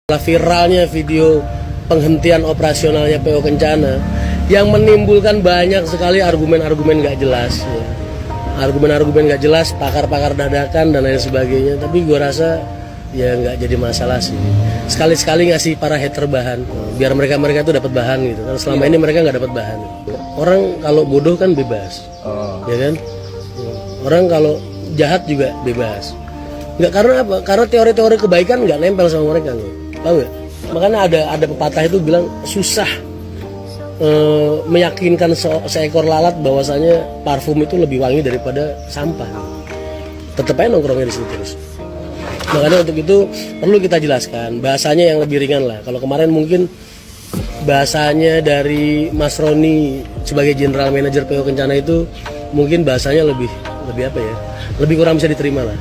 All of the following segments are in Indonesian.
Viralnya video penghentian operasionalnya PO Kencana yang menimbulkan banyak sekali argumen-argumen gak jelas ya. Argumen-argumen gak jelas, pakar-pakar dadakan dan lain sebagainya. Tapi gue rasa ya nggak jadi masalah sih. Sekali-sekali ngasih para hater bahan, biar mereka tuh dapat bahan gitu. Karena selama ini mereka nggak dapat bahan. Orang kalau bodoh kan bebas, ya kan? Orang kalau jahat juga bebas. Nggak, karena apa? Karena teori-teori kebaikan nggak nempel sama mereka loh. Tahu ya? Makanya ada pepatah itu bilang susah meyakinkan seekor lalat bahwasanya parfum itu lebih wangi daripada sampah. Tetap aja nongkrongnya di situ terus. Makanya untuk itu perlu kita jelaskan bahasanya yang lebih ringan lah. Kalau kemarin mungkin bahasanya dari Mas Roni sebagai General Manager PO Kencana itu mungkin bahasanya lebih apa ya? Lebih kurang bisa diterima lah.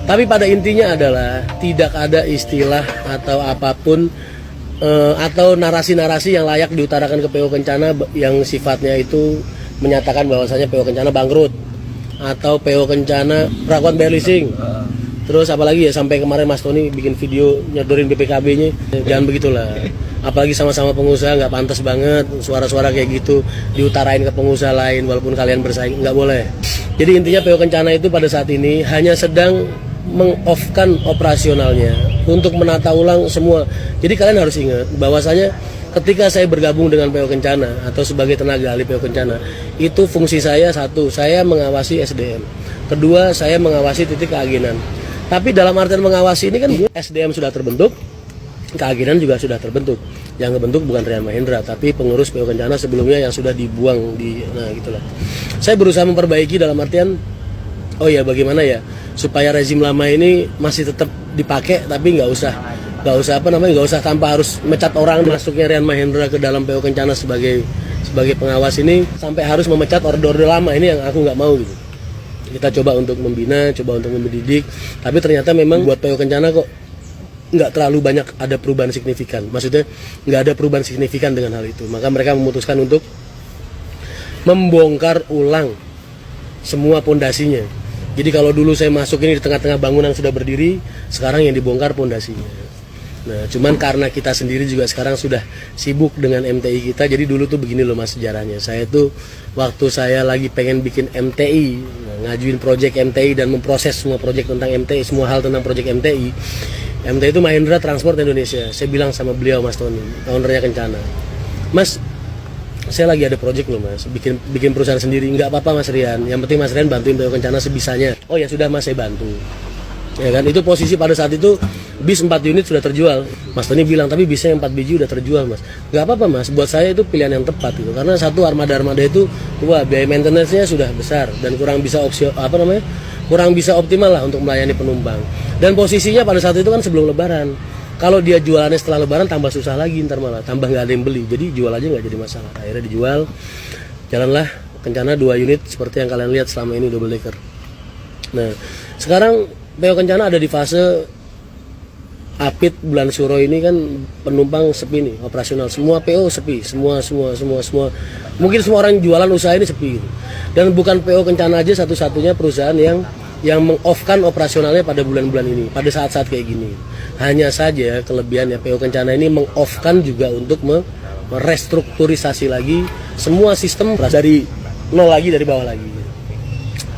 Tapi pada intinya adalah tidak ada istilah atau apapun atau narasi-narasi yang layak diutarakan ke PO Kencana yang sifatnya itu menyatakan bahwasanya PO Kencana bangkrut atau PO Kencana melakukan bad leasing. Terus apalagi ya sampai kemarin Mas Tony bikin video nyodorin BPKB-nya. Jangan begitulah. Apalagi sama-sama pengusaha nggak pantas banget suara-suara kayak gitu diutarain ke pengusaha lain walaupun kalian bersaing, nggak boleh. Jadi intinya PO Kencana itu pada saat ini hanya sedang meng-off-kan operasionalnya untuk menata ulang semua. Jadi kalian harus ingat bahwasanya ketika saya bergabung dengan PO Kencana atau sebagai tenaga ahli PO Kencana, itu fungsi saya satu, saya mengawasi SDM. Kedua, saya mengawasi titik keagenan. Tapi dalam artian mengawasi ini kan SDM sudah terbentuk, keagenan juga sudah terbentuk. Yang terbentuk bukan Rian Mahendra, tapi pengurus PO Kencana sebelumnya yang sudah dibuang nah gitulah. Saya berusaha memperbaiki dalam artian bagaimana ya supaya rezim lama ini masih tetap dipakai, tapi nggak usah tanpa harus mecat orang. Masuknya Rian Mahendra ke dalam PO Kencana sebagai pengawas ini sampai harus memecat orde-orde lama, ini yang aku nggak mau gitu. Kita coba untuk membina, coba untuk mendidik, tapi ternyata memang buat PO Kencana kok nggak terlalu banyak ada perubahan signifikan. Maksudnya nggak ada perubahan signifikan dengan hal itu. Maka mereka memutuskan untuk membongkar ulang semua pondasinya. Jadi kalau dulu saya masuk ini di tengah-tengah bangunan sudah berdiri, sekarang yang dibongkar pondasinya. Nah, cuman karena kita sendiri juga sekarang sudah sibuk dengan MTI kita, jadi dulu tuh begini loh mas sejarahnya. Saya tuh waktu saya lagi pengen bikin MTI, ngajuin proyek MTI dan memproses semua proyek tentang MTI, semua hal tentang proyek MTI. MTI itu Mahendra Transport Indonesia. Saya bilang sama beliau, Mas Tony, ownernya Kencana, Mas, saya lagi ada proyek loh mas, bikin perusahaan sendiri. Nggak apa-apa mas Rian, yang penting mas Rian bantuin PO Kencana sebisanya. Oh ya sudah mas, saya bantu. Ya kan, itu posisi pada saat itu bis 4 unit sudah terjual. Mas Tony bilang, tapi bisnya yang 4 biji udah terjual mas. Nggak apa-apa mas, buat saya itu pilihan yang tepat gitu. Karena satu armada itu, biaya maintenance-nya sudah besar dan kurang bisa optimal lah untuk melayani penumpang. Dan posisinya pada saat itu kan sebelum lebaran. Kalau dia jualannya setelah lebaran tambah susah lagi, ntar malah tambah nggak ada yang beli. Jadi jual aja nggak jadi masalah. Akhirnya dijual, jalanlah Kencana 2 unit seperti yang kalian lihat selama ini, double decker. Nah, sekarang PO Kencana ada di fase apit bulan Suro ini kan penumpang sepi nih, operasional. Semua PO sepi, semua. Mungkin semua orang jualan usaha ini sepi. Dan bukan PO Kencana aja satu-satunya perusahaan yang meng-off-kan operasionalnya pada bulan-bulan ini, pada saat-saat kayak gini. Hanya saja kelebihannya PO Kencana ini meng-off-kan juga untuk merestrukturisasi lagi semua sistem dari nol lagi, dari bawah lagi.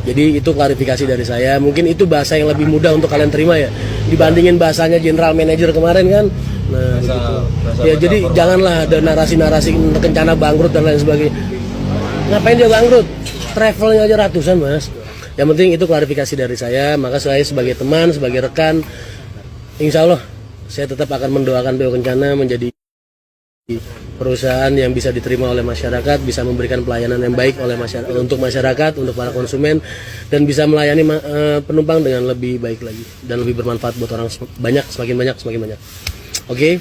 Jadi itu klarifikasi dari saya. Mungkin itu bahasa yang lebih mudah untuk kalian terima ya, dibandingin bahasanya General Manager kemarin kan. Nah, gitu. Ya jadi janganlah ada narasi-narasi Kencana bangkrut dan lain sebagainya. Ngapain dia bangkrut? Travelnya aja ratusan mas. Yang penting itu klarifikasi dari saya. Maka saya sebagai teman, sebagai rekan, insya Allah saya tetap akan mendoakan PO Kencana menjadi perusahaan yang bisa diterima oleh masyarakat, bisa memberikan pelayanan yang baik untuk masyarakat, untuk para konsumen, dan bisa melayani penumpang dengan lebih baik lagi dan lebih bermanfaat buat orang banyak, semakin banyak. Oke?